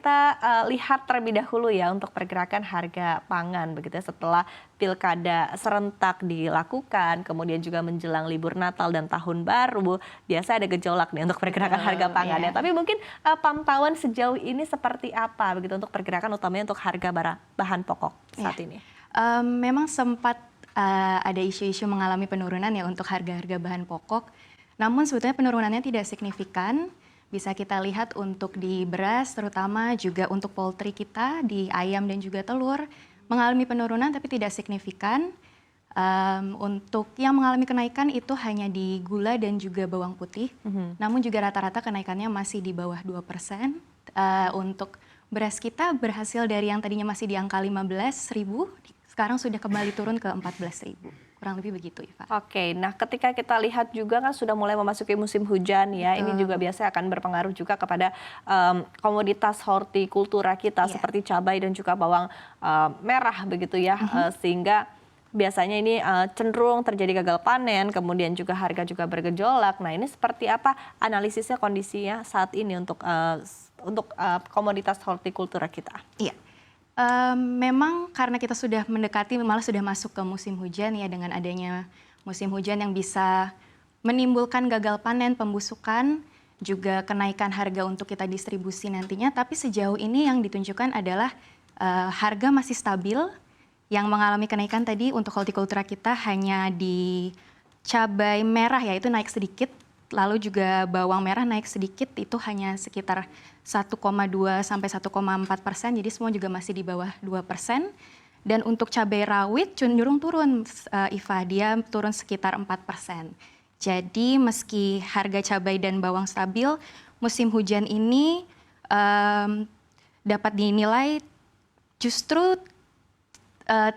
kita lihat terlebih dahulu ya untuk pergerakan harga pangan begitu ya setelah pilkada serentak dilakukan, kemudian juga menjelang libur Natal dan Tahun Baru, biasa ada gejolak nih untuk pergerakan harga pangan ya. Tapi mungkin pantauan sejauh ini seperti apa begitu untuk pergerakan utamanya untuk harga bahan pokok saat ini? Memang sempat ada isu-isu mengalami penurunan ya untuk harga-harga bahan pokok. Namun sebetulnya penurunannya tidak signifikan. Bisa kita lihat untuk di beras, terutama juga untuk poultry kita, di ayam dan juga telur, mengalami penurunan tapi tidak signifikan. Untuk yang mengalami kenaikan itu hanya di gula dan juga bawang putih. Namun juga rata-rata kenaikannya masih di bawah 2%. Untuk beras kita berhasil dari yang tadinya masih di angka 15.000, sekarang sudah kembali turun ke 14.000. Kurang lebih begitu, Iva. Oke, nah ketika kita lihat juga kan sudah mulai memasuki musim hujan ya, ini juga biasanya akan berpengaruh juga kepada komoditas hortikultura kita seperti cabai dan juga bawang merah begitu ya, sehingga biasanya ini cenderung terjadi gagal panen, kemudian juga harga juga bergejolak. Nah ini seperti apa analisisnya kondisinya saat ini untuk komoditas hortikultura kita? Iya. Memang karena kita sudah mendekati, malah sudah masuk ke musim hujan ya, dengan adanya musim hujan yang bisa menimbulkan gagal panen, pembusukan, juga kenaikan harga untuk kita distribusi nantinya. Tapi sejauh ini yang ditunjukkan adalah harga masih stabil. Yang mengalami kenaikan tadi untuk hortikultura kita hanya di cabai merah ya, itu naik sedikit. Lalu juga bawang merah naik sedikit, itu hanya sekitar 1,2 sampai 1,4%, jadi semua juga masih di bawah 2%. Dan untuk cabai rawit cenderung turun, Iva, dia turun sekitar 4%. Jadi meski harga cabai dan bawang stabil, musim hujan ini dapat dinilai justru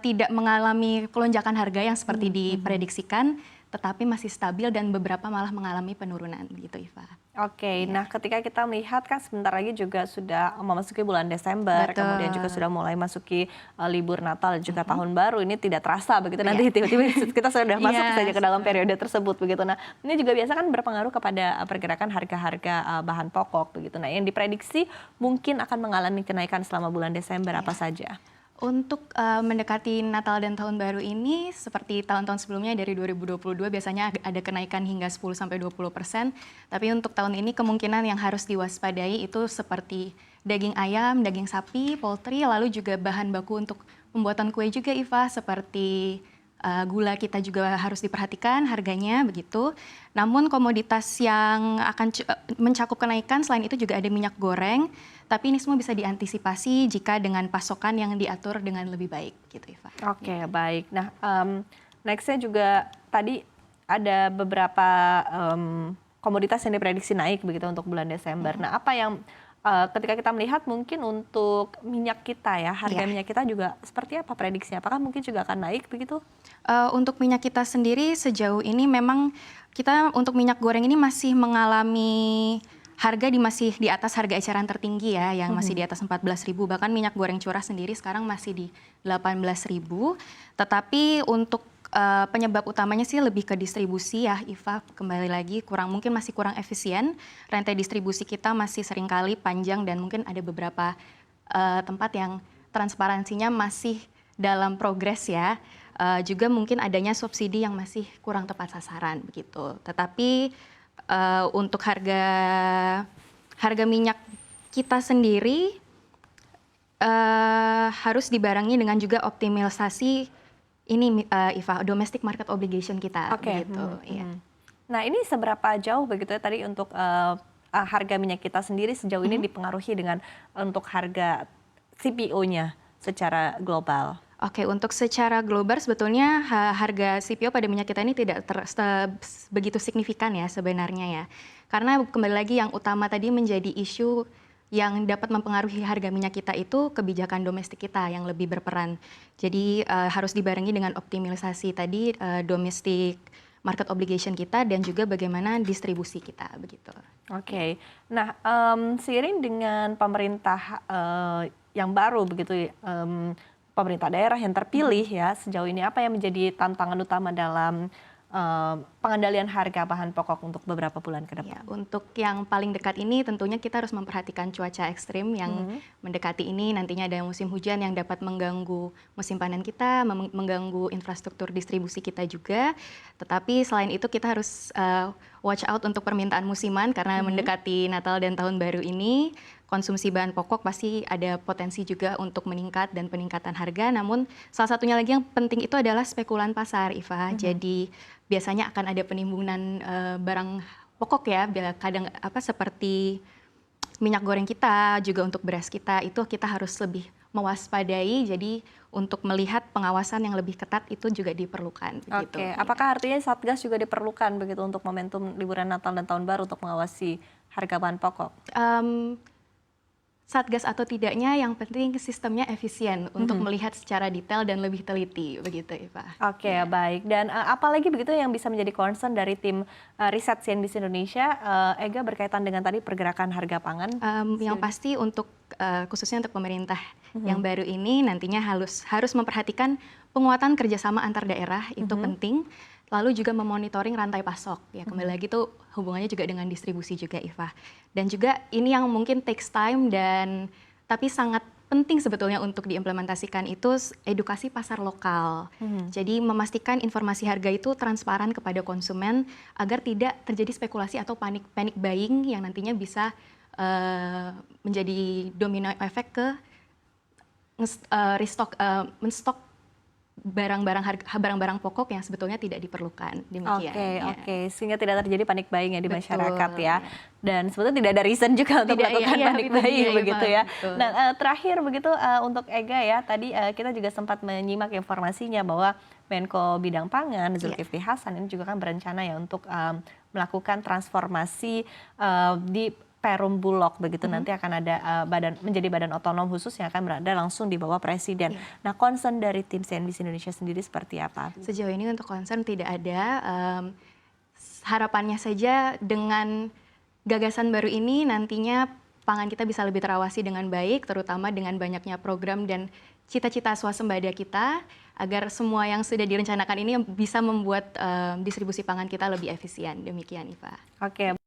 tidak mengalami pelonjakan harga yang seperti diprediksikan, tetapi masih stabil dan beberapa malah mengalami penurunan gitu, Iva. Oke, nah ketika kita melihat kan sebentar lagi juga sudah memasuki bulan Desember, kemudian juga sudah mulai masuki libur Natal dan juga Tahun Baru, ini tidak terasa begitu nanti tiba-tiba kita sudah masuk saja ke dalam periode tersebut begitu. Nah ini juga biasa kan berpengaruh kepada pergerakan harga-harga bahan pokok begitu. Nah yang diprediksi mungkin akan mengalami kenaikan selama bulan Desember apa saja? Untuk mendekati Natal dan Tahun Baru ini, seperti tahun-tahun sebelumnya dari 2022 biasanya ada kenaikan hingga 10-20%. Tapi untuk tahun ini kemungkinan yang harus diwaspadai itu seperti daging ayam, daging sapi, poultry, lalu juga bahan baku untuk pembuatan kue juga, Iva, seperti gula kita juga harus diperhatikan harganya begitu. Namun komoditas yang akan mencakup kenaikan selain itu juga ada minyak goreng, tapi ini semua bisa diantisipasi jika dengan pasokan yang diatur dengan lebih baik gitu, Iva. Oke, baik. Nah, nextnya juga tadi ada beberapa komoditas yang diprediksi naik begitu untuk bulan Desember. Nah, apa yang ketika kita melihat mungkin untuk minyak kita ya, harga minyak kita juga seperti apa prediksinya? Apakah mungkin juga akan naik begitu? Untuk minyak kita sendiri sejauh ini memang kita untuk minyak goreng ini masih mengalami harga masih di atas harga eceran tertinggi ya, yang masih di atas 14.000. Bahkan minyak goreng curah sendiri sekarang masih di 18.000. Tetapi untuk penyebab utamanya sih lebih ke distribusi ya, Iva, kembali lagi mungkin masih kurang efisien. Rantai distribusi kita masih seringkali panjang dan mungkin ada beberapa tempat yang transparansinya masih dalam progres ya. Juga mungkin adanya subsidi yang masih kurang tepat sasaran begitu. Tetapi untuk harga minyak kita sendiri harus dibarengi dengan juga optimalisasi ini, Iva, domestic market obligation kita begitu. Nah ini seberapa jauh begitu ya tadi untuk harga minyak kita sendiri sejauh ini dipengaruhi dengan untuk harga CPO-nya secara global? Oke, untuk secara global sebetulnya harga CPO pada minyak kita ini tidak begitu signifikan ya sebenarnya ya. Karena kembali lagi yang utama tadi menjadi isu yang dapat mempengaruhi harga minyak kita itu kebijakan domestik kita yang lebih berperan. Jadi harus dibarengi dengan optimalisasi tadi domestic market obligation kita dan juga bagaimana distribusi kita begitu. Oke, nah seiring dengan pemerintah yang baru begitu, pemerintah daerah yang terpilih ya sejauh ini apa yang menjadi tantangan utama dalam pengendalian harga bahan pokok untuk beberapa bulan ke depan? Ya, untuk yang paling dekat ini tentunya kita harus memperhatikan cuaca ekstrim yang mendekati ini. Nantinya ada musim hujan yang dapat mengganggu musim panen kita, mengganggu infrastruktur distribusi kita juga. Tetapi selain itu kita harus watch out untuk permintaan musiman karena mendekati Natal dan Tahun Baru ini. Konsumsi bahan pokok pasti ada potensi juga untuk meningkat dan peningkatan harga. Namun salah satunya lagi yang penting itu adalah spekulan pasar, Iva. Jadi biasanya akan ada penimbunan barang pokok ya, kadang seperti minyak goreng kita, juga untuk beras kita, itu kita harus lebih mewaspadai. Jadi untuk melihat pengawasan yang lebih ketat itu juga diperlukan. Oke, apakah artinya Satgas juga diperlukan begitu untuk momentum liburan Natal dan Tahun Baru untuk mengawasi harga bahan pokok? Satgas atau tidaknya, yang penting sistemnya efisien untuk melihat secara detail dan lebih teliti, begitu Iva. Oke, baik. Dan apalagi begitu yang bisa menjadi concern dari tim riset CNBC Indonesia, Ega, berkaitan dengan tadi pergerakan harga pangan? Yang pasti untuk khususnya untuk pemerintah yang baru ini nantinya harus memperhatikan penguatan kerjasama antar daerah, itu penting. Lalu juga memonitoring rantai pasok, ya kembali lagi tuh hubungannya juga dengan distribusi juga, Iva. Dan juga ini yang mungkin takes time tapi sangat penting sebetulnya untuk diimplementasikan itu edukasi pasar lokal. Jadi memastikan informasi harga itu transparan kepada konsumen agar tidak terjadi spekulasi atau panic buying yang nantinya bisa menjadi domino efek ke menstok barang-barang pokok yang sebetulnya tidak diperlukan, demikian. Oke, sehingga tidak terjadi panik buying ya di masyarakat ya. Dan sebetulnya tidak ada reason juga untuk melakukan panik buying begitu ya. Nah, terakhir begitu untuk Ega ya, tadi kita juga sempat menyimak informasinya bahwa Menko Bidang Pangan Zulkifli Hasan ini juga kan berencana ya untuk melakukan transformasi di Perum Bulog begitu, nanti akan ada menjadi badan otonom khusus yang akan berada langsung di bawah presiden. Nah, concern dari tim CNBC Indonesia sendiri seperti apa? Sejauh ini untuk concern tidak ada. Harapannya saja dengan gagasan baru ini nantinya pangan kita bisa lebih terawasi dengan baik, terutama dengan banyaknya program dan cita-cita swasembada kita, agar semua yang sudah direncanakan ini bisa membuat distribusi pangan kita lebih efisien. Demikian, Iva. Oke.